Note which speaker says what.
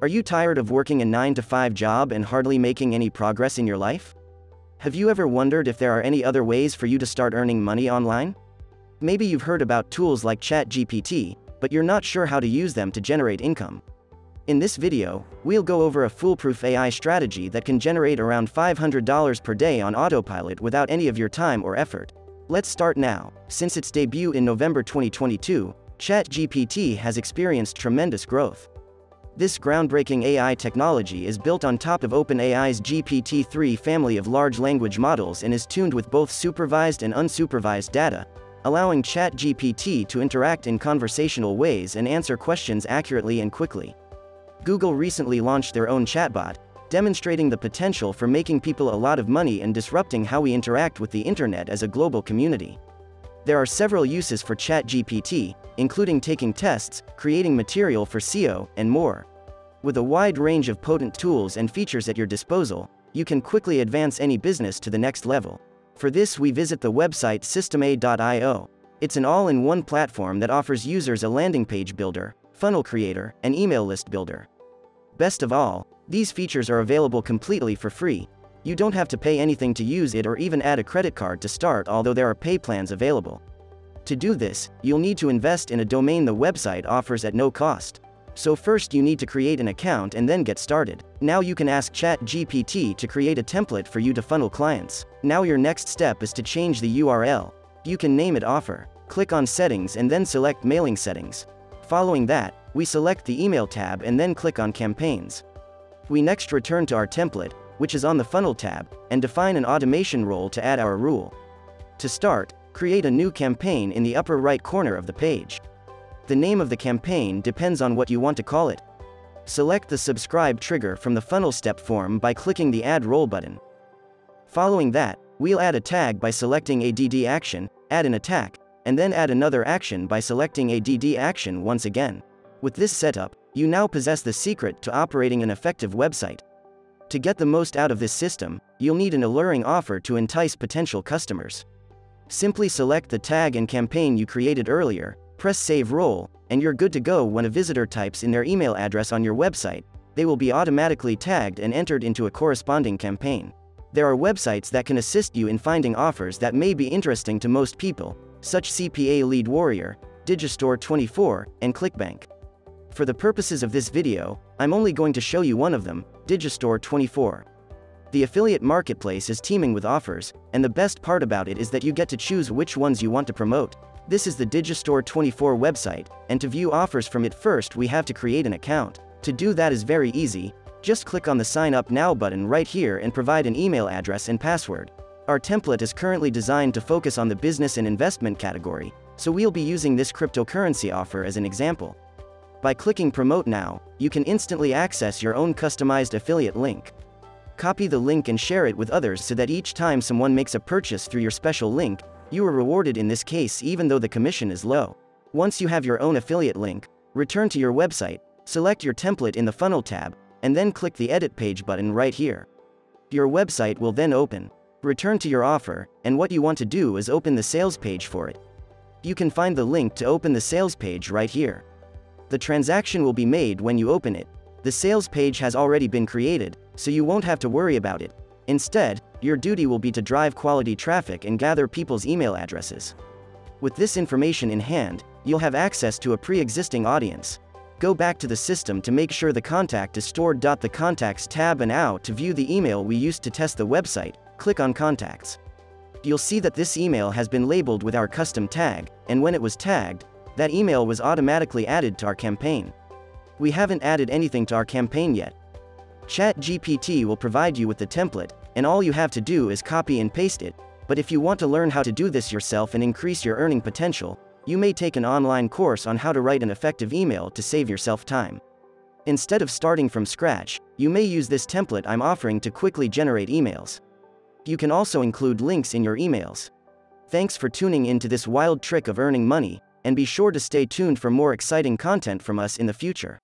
Speaker 1: Are you tired of working a 9-to-5 job and hardly making any progress in your life? Have you ever wondered if there are any other ways for you to start earning money online? Maybe you've heard about tools like Chat GPT, but you're not sure how to use them to generate income. In this video, we'll go over a foolproof AI strategy that can generate around $500 per day on autopilot without any of your time or effort. Let's start now. Since its debut in November 2022, Chat GPT has experienced tremendous growth. This groundbreaking AI technology is built on top of OpenAI's GPT-3 family of large language models and is tuned with both supervised and unsupervised data, allowing Chat GPT to interact in conversational ways and answer questions accurately and quickly. Google recently launched their own chatbot, demonstrating the potential for making people a lot of money and disrupting how we interact with the internet as a global community. There are several uses for Chat GPT, including taking tests, creating material for SEO, and more. With a wide range of potent tools and features at your disposal, you can quickly advance any business to the next level. For this, we visit the website systema.io. It's an all-in-one platform that offers users a landing page builder, funnel creator, and email list builder. Best of all, these features are available completely for free. You don't have to pay anything to use it or even add a credit card to start, although there are pay plans available. To do this, you'll need to invest in a domain the website offers at no cost. So first you need to create an account and then get started. Now you can ask Chat GPT to create a template for you to funnel clients. Now your next step is to change the URL. You can name it Offer. Click on Settings and then select Mailing Settings. Following that, we select the Email tab and then click on Campaigns. We next return to our template, which is on the Funnel tab, and define an automation role to add our rule. To start, create a new campaign in the upper right corner of the page. The name of the campaign depends on what you want to call it. Select the Subscribe trigger from the funnel step form by clicking the Add Role button. Following that, we'll add a tag by selecting ADD Action, add an attack, and then add another action by selecting ADD Action once again. With this setup, you now possess the secret to operating an effective website. To get the most out of this system, you'll need an alluring offer to entice potential customers. Simply select the tag and campaign you created earlier, press Save Role, and you're good to go. When a visitor types in their email address on your website, they will be automatically tagged and entered into a corresponding campaign. There are websites that can assist you in finding offers that may be interesting to most people, such CPA Lead Warrior, Digistore24, and ClickBank. For the purposes of this video, I'm only going to show you one of them, Digistore24. The affiliate marketplace is teeming with offers, and the best part about it is that you get to choose which ones you want to promote. This is the Digistore24 website, and to view offers from it first we have to create an account. To do that is very easy. Just click on the Sign Up Now button right here and provide an email address and password. Our template is currently designed to focus on the business and investment category, so we'll be using this cryptocurrency offer as an example. By clicking Promote Now, you can instantly access your own customized affiliate link. Copy the link and share it with others so that each time someone makes a purchase through your special link, you are rewarded in this case even though the commission is low. Once you have your own affiliate link, return to your website, select your template in the Funnel tab, and then click the Edit Page button right here. Your website will then open. Return to your offer, and what you want to do is open the sales page for it. You can find the link to open the sales page right here. The transaction will be made when you open it. The sales page has already been created, so you won't have to worry about it. Instead, your duty will be to drive quality traffic and gather people's email addresses. With this information in hand, you'll have access to a pre-existing audience. Go back to the system to make sure the contact is stored. The Contacts tab and out to view the email we used to test the website, click on Contacts. You'll see that this email has been labeled with our custom tag, and when it was tagged, that email was automatically added to our campaign. We haven't added anything to our campaign yet. Chat GPT will provide you with the template, and all you have to do is copy and paste it, but if you want to learn how to do this yourself and increase your earning potential, you may take an online course on how to write an effective email to save yourself time. Instead of starting from scratch, you may use this template I'm offering to quickly generate emails. You can also include links in your emails. Thanks for tuning in to this wild trick of earning money, and be sure to stay tuned for more exciting content from us in the future.